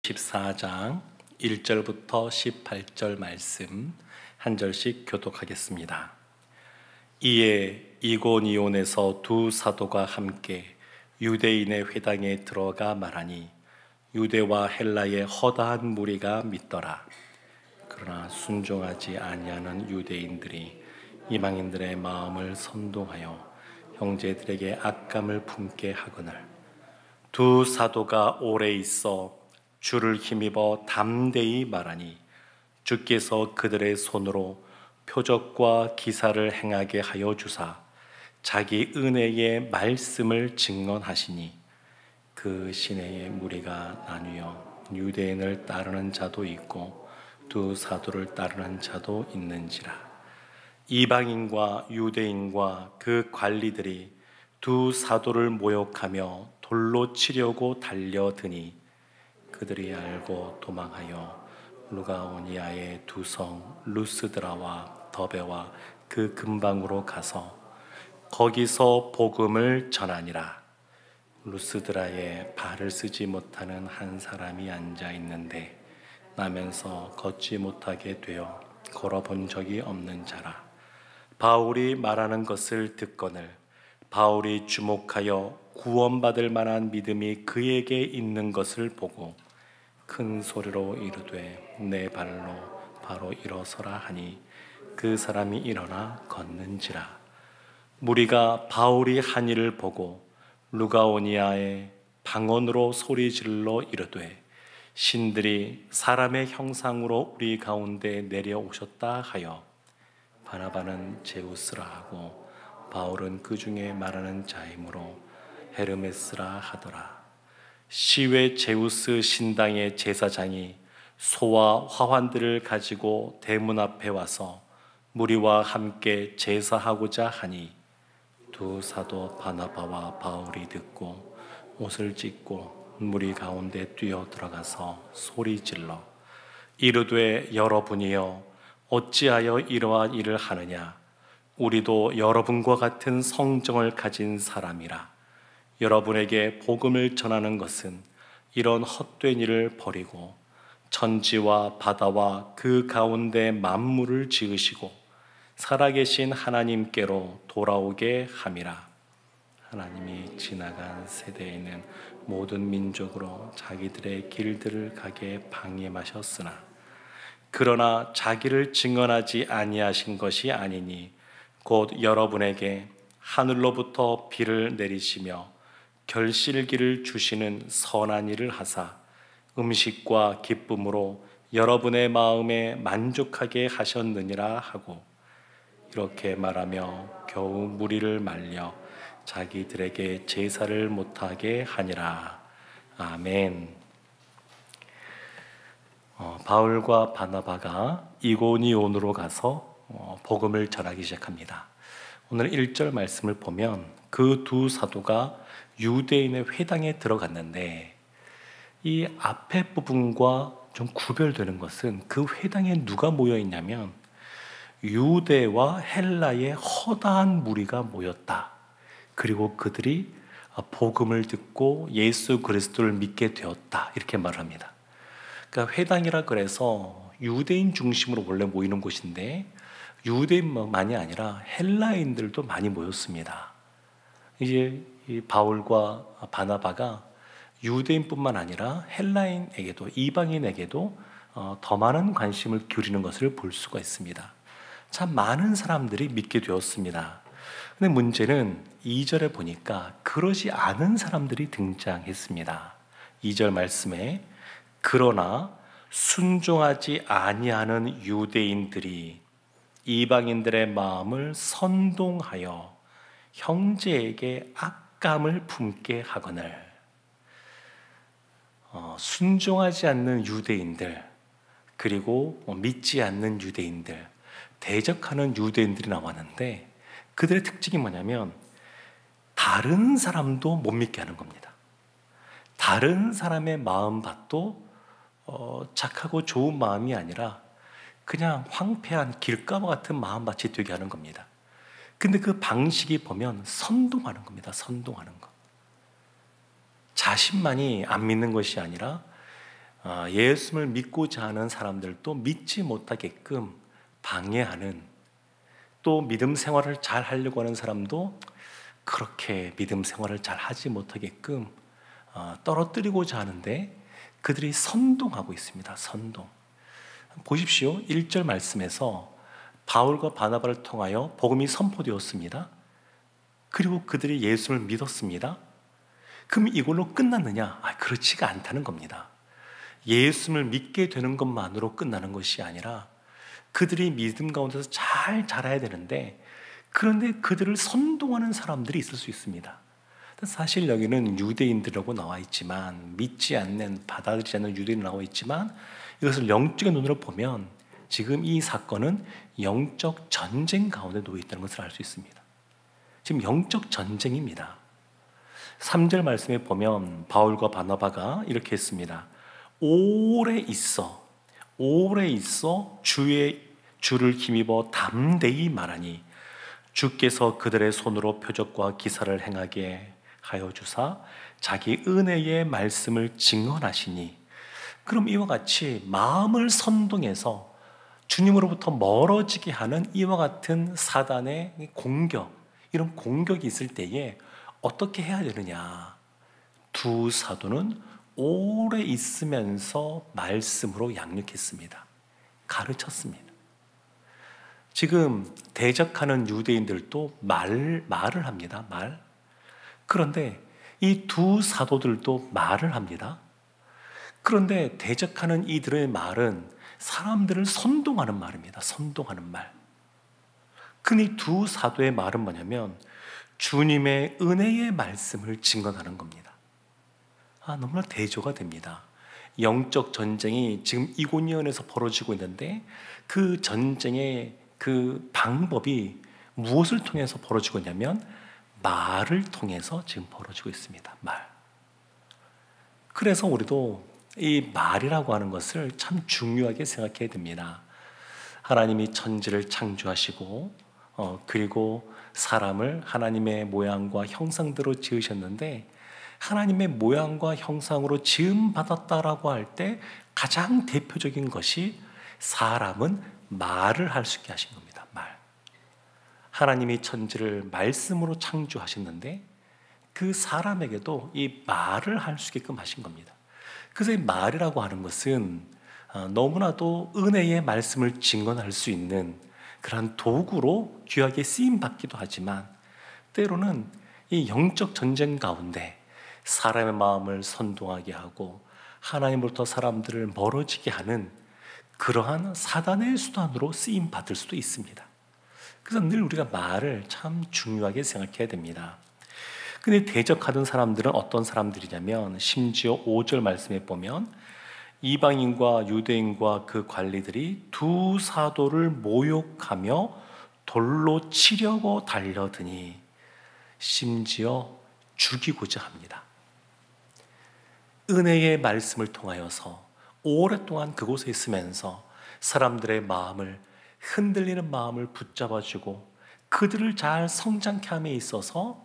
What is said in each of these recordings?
14장 1절부터 18절 말씀 한 절씩 교독하겠습니다. 이에 이고니온에서 두 사도가 함께 유대인의 회당에 들어가 말하니 유대와 헬라의 허다한 무리가 믿더라. 그러나 순종하지 아니하는 유대인들이 이방인들의 마음을 선동하여 형제들에게 악감을 품게 하거늘 두 사도가 오래 있어 주를 힘입어 담대히 말하니 주께서 그들의 손으로 표적과 기사를 행하게 하여 주사 자기 은혜의 말씀을 증언하시니 그 시내의 무리가 나뉘어 유대인을 따르는 자도 있고 두 사도를 따르는 자도 있는지라. 이방인과 유대인과 그 관리들이 두 사도를 모욕하며 돌로 치려고 달려드니 그들이 알고 도망하여 루가오니아의 두 성 루스드라와 더베와 그 근방으로 가서 거기서 복음을 전하니라. 루스드라에 발을 쓰지 못하는 한 사람이 앉아 있는데 나면서 걷지 못하게 되어 걸어본 적이 없는 자라. 바울이 말하는 것을 듣거늘 바울이 주목하여 구원받을 만한 믿음이 그에게 있는 것을 보고 큰 소리로 이르되 내 발로 바로 일어서라 하니 그 사람이 일어나 걷는지라. 무리가 바울이 한 일을 보고 루가오니아의 방언으로 소리질러 이르되 신들이 사람의 형상으로 우리 가운데 내려오셨다 하여 바나바는 제우스라 하고 바울은 그 중에 말하는 자이므로 헤르메스라 하더라. 시외 제우스 신당의 제사장이 소와 화환들을 가지고 대문 앞에 와서 무리와 함께 제사하고자 하니 두 사도 바나바와 바울이 듣고 옷을 찢고 무리 가운데 뛰어 들어가서 소리질러 이르되 여러분이여 어찌하여 이러한 일을 하느냐. 우리도 여러분과 같은 성정을 가진 사람이라. 여러분에게 복음을 전하는 것은 이런 헛된 일을 버리고 천지와 바다와 그 가운데 만물을 지으시고 살아계신 하나님께로 돌아오게 함이라. 하나님이 지나간 세대에는 모든 민족으로 자기들의 길들을 가게 방임하셨으나 그러나 자기를 증언하지 아니하신 것이 아니니 곧 여러분에게 하늘로부터 비를 내리시며 결실기를 주시는 선한 일을 하사 음식과 기쁨으로 여러분의 마음에 만족하게 하셨느니라 하고 이렇게 말하며 겨우 무리를 말려 자기들에게 제사를 못하게 하니라. 아멘. 바울과 바나바가 이고니온으로 가서 복음을 전하기 시작합니다. 오늘 1절 말씀을 보면 그 두 사도가 유대인의 회당에 들어갔는데 이 앞에 부분과 좀 구별되는 것은 그 회당에 누가 모여 있냐면 유대와 헬라의 허다한 무리가 모였다. 그리고 그들이 복음을 듣고 예수 그리스도를 믿게 되었다. 이렇게 말합니다. 그러니까 회당이라 그래서 유대인 중심으로 원래 모이는 곳인데 유대인만이 아니라 헬라인들도 많이 모였습니다. 이제 이 바울과 바나바가 유대인뿐만 아니라 헬라인에게도 이방인에게도 더 많은 관심을 기울이는 것을 볼 수가 있습니다. 참 많은 사람들이 믿게 되었습니다. 근데 문제는 2절에 보니까 그러지 않은 사람들이 등장했습니다. 2절 말씀에 그러나 순종하지 아니하는 유대인들이 이방인들의 마음을 선동하여 형제에게 악감을 품게 하거늘. 순종하지 않는 유대인들 그리고 믿지 않는 유대인들, 대적하는 유대인들이 나왔는데 그들의 특징이 뭐냐면 다른 사람도 못 믿게 하는 겁니다. 다른 사람의 마음밭도 착하고 좋은 마음이 아니라 그냥 황폐한 길가와 같은 마음밭이 되게 하는 겁니다. 근데 그 방식이 보면 선동하는 겁니다. 선동하는 것. 자신만이 안 믿는 것이 아니라 예수를 믿고자 하는 사람들도 믿지 못하게끔 방해하는, 또 믿음 생활을 잘 하려고 하는 사람도 그렇게 믿음 생활을 잘 하지 못하게끔 떨어뜨리고자 하는데 그들이 선동하고 있습니다. 선동. 보십시오. 1절 말씀에서 바울과 바나바를 통하여 복음이 선포되었습니다. 그리고 그들이 예수를 믿었습니다. 그럼 이걸로 끝났느냐? 그렇지가 않다는 겁니다. 예수를 믿게 되는 것만으로 끝나는 것이 아니라 그들이 믿음 가운데서 잘 자라야 되는데, 그런데 그들을 선동하는 사람들이 있을 수 있습니다. 사실 여기는 유대인들이라고 나와 있지만, 믿지 않는, 받아들이지 않는 유대인이 나와 있지만, 이것을 영적인 눈으로 보면 지금 이 사건은 영적 전쟁 가운데 놓여 있다는 것을 알 수 있습니다. 지금 영적 전쟁입니다. 3절 말씀에 보면 바울과 바나바가 이렇게 했습니다. 오래 있어 주를 힘입어 담대히 말하니 주께서 그들의 손으로 표적과 기사를 행하게 하여 주사 자기 은혜의 말씀을 증언하시니. 그럼 이와 같이 마음을 선동해서 주님으로부터 멀어지게 하는 이와 같은 사단의 공격, 이런 공격이 있을 때에 어떻게 해야 되느냐? 두 사도는 오래 있으면서 말씀으로 양육했습니다. 가르쳤습니다. 지금 대적하는 유대인들도 말을 합니다. 말. 그런데 이 두 사도들도 말을 합니다. 그런데 대적하는 이들의 말은 사람들을 선동하는 말입니다. 선동하는 말. 근데 두 사도의 말은 뭐냐면 주님의 은혜의 말씀을 증언하는 겁니다. 너무나 대조가 됩니다. 영적 전쟁이 지금 이고니온에서 벌어지고 있는데 그 전쟁의 그 방법이 무엇을 통해서 벌어지고 있냐면 말을 통해서 지금 벌어지고 있습니다. 말. 그래서 우리도 이 말이라고 하는 것을 참 중요하게 생각해야 됩니다. 하나님이 천지를 창조하시고 그리고 사람을 하나님의 모양과 형상대로 지으셨는데, 하나님의 모양과 형상으로 지음받았다라고 할 때 가장 대표적인 것이 사람은 말을 할 수 있게 하신 겁니다. 말. 하나님이 천지를 말씀으로 창조하셨는데 그 사람에게도 이 말을 할 수 있게끔 하신 겁니다. 그래서 이 말이라고 하는 것은 너무나도 은혜의 말씀을 증언할 수 있는 그런 도구로 귀하게 쓰임받기도 하지만, 때로는 이 영적 전쟁 가운데 사람의 마음을 선동하게 하고 하나님으로부터 사람들을 멀어지게 하는 그러한 사단의 수단으로 쓰임받을 수도 있습니다. 그래서 늘 우리가 말을 참 중요하게 생각해야 됩니다. 근데 대적하던 사람들은 어떤 사람들이냐면, 심지어 5절 말씀에 보면 이방인과 유대인과 그 관리들이 두 사도를 모욕하며 돌로 치려고 달려드니, 심지어 죽이고자 합니다. 은혜의 말씀을 통하여서 오랫동안 그곳에 있으면서 사람들의 마음을, 흔들리는 마음을 붙잡아주고 그들을 잘 성장케 함에 있어서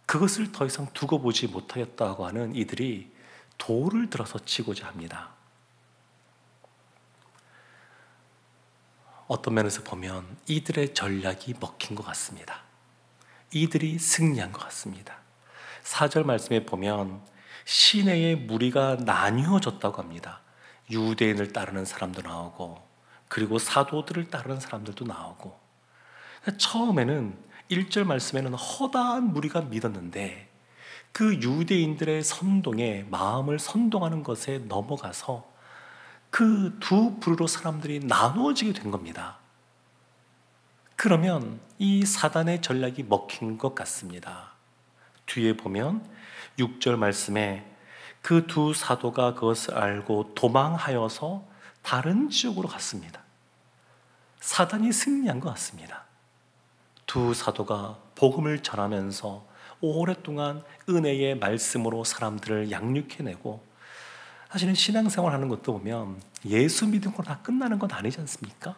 그것을 더 이상 두고 보지 못하였다고 하는 이들이 돌을 들어서 치고자 합니다. 어떤 면에서 보면 이들의 전략이 먹힌 것 같습니다. 이들이 승리한 것 같습니다. 4절 말씀에 보면 시내의 무리가 나뉘어졌다고 합니다. 유대인을 따르는 사람도 나오고 그리고 사도들을 따르는 사람들도 나오고. 처음에는 1절 말씀에는 허다한 무리가 믿었는데 그 유대인들의 선동에, 마음을 선동하는 것에 넘어가서 그 두 부류로 사람들이 나누어지게 된 겁니다. 그러면 이 사단의 전략이 먹힌 것 같습니다. 뒤에 보면 6절 말씀에 그 두 사도가 그것을 알고 도망하여서 다른 지역으로 갔습니다. 사단이 승리한 것 같습니다. 두 사도가 복음을 전하면서 오랫동안 은혜의 말씀으로 사람들을 양육해내고, 사실은 신앙생활 하는 것도 보면 예수 믿음으로 다 끝나는 건 아니지 않습니까?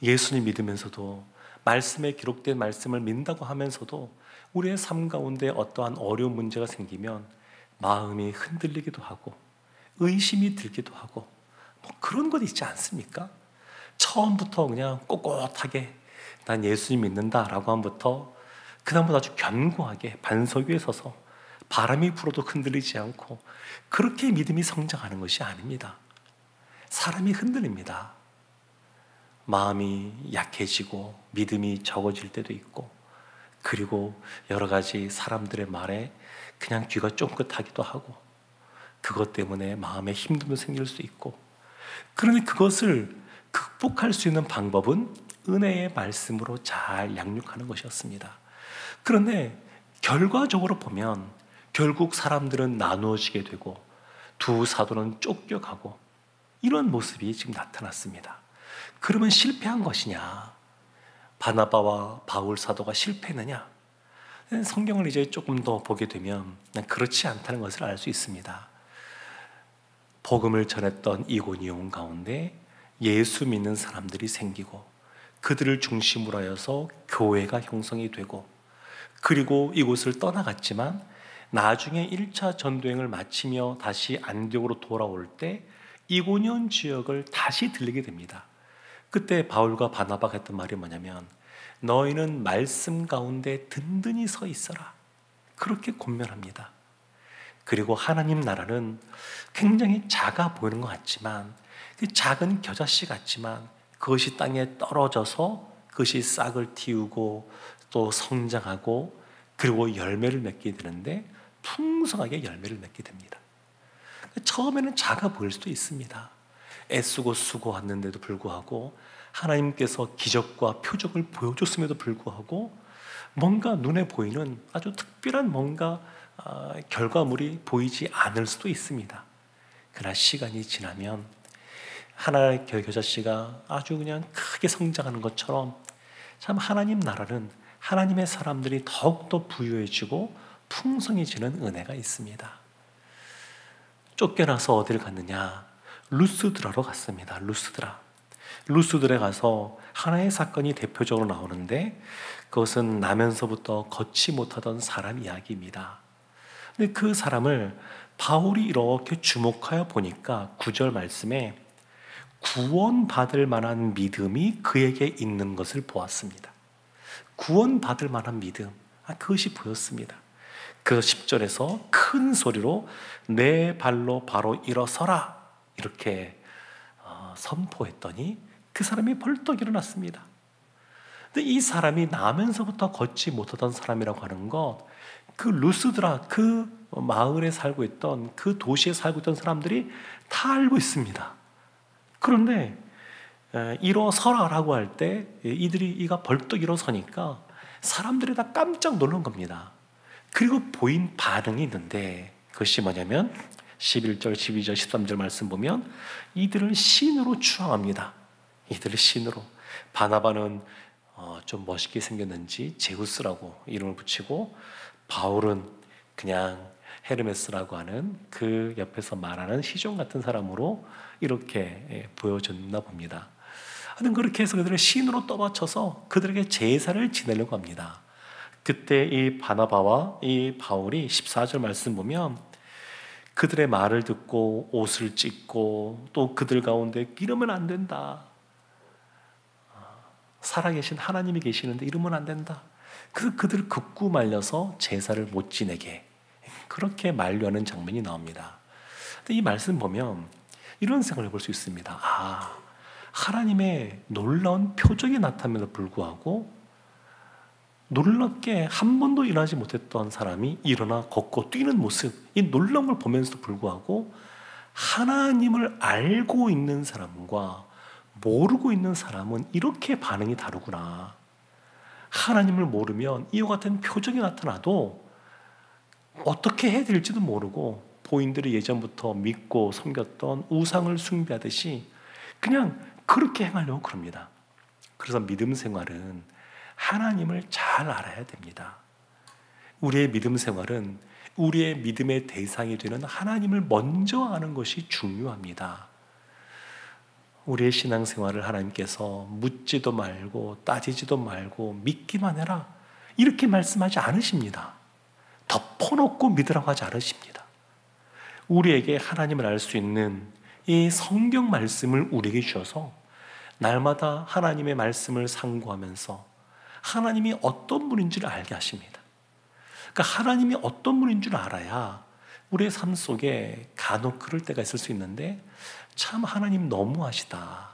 예수님 믿으면서도, 말씀에 기록된 말씀을 믿는다고 하면서도 우리의 삶 가운데 어떠한 어려운 문제가 생기면 마음이 흔들리기도 하고 의심이 들기도 하고 뭐 그런 것 있지 않습니까? 처음부터 그냥 꼿꼿하게 난 예수님 믿는다라고 함부터 그다음부터 아주 견고하게 반석 위에 서서 바람이 불어도 흔들리지 않고 그렇게 믿음이 성장하는 것이 아닙니다. 사람이 흔들립니다. 마음이 약해지고 믿음이 적어질 때도 있고, 그리고 여러 가지 사람들의 말에 그냥 귀가 쫑긋하기도 하고, 그것 때문에 마음에 힘듦도 생길 수 있고, 그런데 그것을 극복할 수 있는 방법은 은혜의 말씀으로 잘 양육하는 것이었습니다. 그런데 결과적으로 보면 결국 사람들은 나누어지게 되고 두 사도는 쫓겨가고 이런 모습이 지금 나타났습니다. 그러면 실패한 것이냐? 바나바와 바울 사도가 실패했느냐? 성경을 이제 조금 더 보게 되면 그렇지 않다는 것을 알 수 있습니다. 복음을 전했던 이고니온 가운데 예수 믿는 사람들이 생기고 그들을 중심으로 하여서 교회가 형성이 되고, 그리고 이곳을 떠나갔지만 나중에 1차 전도행을 마치며 다시 안디옥으로 돌아올 때 이고니온 지역을 다시 들리게 됩니다. 그때 바울과 바나바가 했던 말이 뭐냐면, 너희는 말씀 가운데 든든히 서 있어라, 그렇게 권면합니다. 그리고 하나님 나라는 굉장히 작아 보이는 것 같지만, 그 작은 겨자씨 같지만 그것이 땅에 떨어져서 그것이 싹을 틔우고 또 성장하고 그리고 열매를 맺게 되는데 풍성하게 열매를 맺게 됩니다. 처음에는 작아 보일 수도 있습니다. 애쓰고 수고했는데도 불구하고 하나님께서 기적과 표적을 보여줬음에도 불구하고 뭔가 눈에 보이는 아주 특별한 뭔가 결과물이 보이지 않을 수도 있습니다. 그러나 시간이 지나면 하나의 겨자씨가 아주 그냥 크게 성장하는 것처럼 참 하나님 나라는 하나님의 사람들이 더욱더 부유해지고 풍성해지는 은혜가 있습니다. 쫓겨나서 어디를 갔느냐? 루스드라로 갔습니다. 루스드라에 가서 하나의 사건이 대표적으로 나오는데, 그것은 나면서부터 걷지 못하던 사람 이야기입니다. 근데 그 사람을 바울이 이렇게 주목하여 보니까 9절 말씀에 구원받을 만한 믿음이 그에게 있는 것을 보았습니다. 구원받을 만한 믿음, 그것이 보였습니다. 그 10절에서 큰 소리로 내 발로 바로 일어서라, 이렇게 선포했더니 그 사람이 벌떡 일어났습니다. 근데 이 사람이 나면서부터 걷지 못하던 사람이라고 하는 것, 그 루스드라, 그 마을에 살고 있던, 그 도시에 살고 있던 사람들이 다 알고 있습니다. 그런데 일어서라라고 할 때 이가 벌떡 일어서니까 사람들이 다 깜짝 놀란 겁니다. 그리고 보인 반응이 있는데, 그것이 뭐냐면 11절, 12절, 13절 말씀 보면 이들을 신으로 추앙합니다. 이들을 신으로. 바나바는 좀 멋있게 생겼는지 제우스라고 이름을 붙이고, 바울은 그냥 헤르메스라고 하는 그 옆에서 말하는 시종 같은 사람으로 이렇게 보여줬나 봅니다. 하여튼 그렇게 해서 그들을 신으로 떠받쳐서 그들에게 제사를 지내려고 합니다. 그때 이 바나바와 이 바울이 14절 말씀 보면 그들의 말을 듣고 옷을 찢고, 또 그들 가운데 이러면 안 된다, 살아계신 하나님이 계시는데 이러면 안 된다, 그래서 그들을 극구 말려서 제사를 못 지내게 그렇게 만류하는 장면이 나옵니다. 근데 이 말씀 보면 이런 생각을 해볼 수 있습니다. 하나님의 놀라운 표적이 나타남에도 불구하고 놀랍게 한 번도 일어나지 못했던 사람이 일어나 걷고 뛰는 모습, 이 놀라운 걸 보면서도 불구하고 하나님을 알고 있는 사람과 모르고 있는 사람은 이렇게 반응이 다르구나. 하나님을 모르면 이와 같은 표적이 나타나도 어떻게 해야 될지도 모르고, 보인들이 예전부터 믿고 섬겼던 우상을 숭배하듯이 그냥 그렇게 행하려고 그럽니다. 그래서 믿음 생활은 하나님을 잘 알아야 됩니다. 우리의 믿음 생활은 우리의 믿음의 대상이 되는 하나님을 먼저 아는 것이 중요합니다. 우리의 신앙생활을 하나님께서 묻지도 말고 따지지도 말고 믿기만 해라, 이렇게 말씀하지 않으십니다. 덮어놓고 믿으라고 하지 않으십니다. 우리에게 하나님을 알 수 있는 이 성경 말씀을 우리에게 주셔서 날마다 하나님의 말씀을 상고하면서 하나님이 어떤 분인지를 알게 하십니다. 그러니까 하나님이 어떤 분인 줄 알아야 우리의 삶 속에 간혹 그럴 때가 있을 수 있는데, 참 하나님 너무하시다,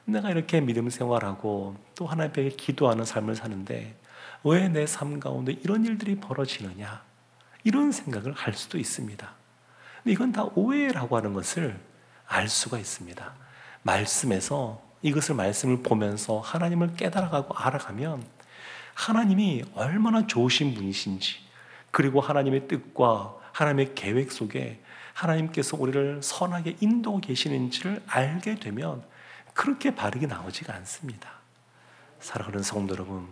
내가 이렇게 믿음 생활하고 또 하나님께 기도하는 삶을 사는데 왜 내 삶 가운데 이런 일들이 벌어지느냐, 이런 생각을 할 수도 있습니다. 근데 이건 다 오해라고 하는 것을 알 수가 있습니다. 말씀을 보면서 하나님을 깨달아가고 알아가면 하나님이 얼마나 좋으신 분이신지, 그리고 하나님의 뜻과 하나님의 계획 속에 하나님께서 우리를 선하게 인도하고 계시는지를 알게 되면 그렇게 바르게 나오지가 않습니다. 사랑하는 성도 여러분,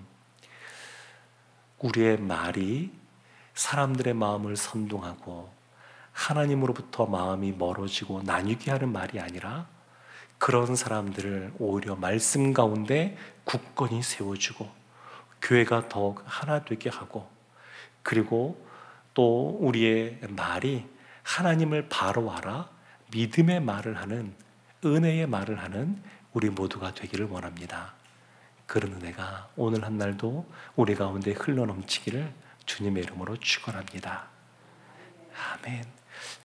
우리의 말이 사람들의 마음을 선동하고 하나님으로부터 마음이 멀어지고 나뉘게 하는 말이 아니라, 그런 사람들을 오히려 말씀 가운데 굳건히 세워주고 교회가 더욱 하나 되게 하고, 그리고 또 우리의 말이 하나님을 바로 알아 믿음의 말을 하는, 은혜의 말을 하는 우리 모두가 되기를 원합니다. 그런 은혜가 오늘 한 날도 우리 가운데 흘러넘치기를 주님의 이름으로 축원합니다. 아멘.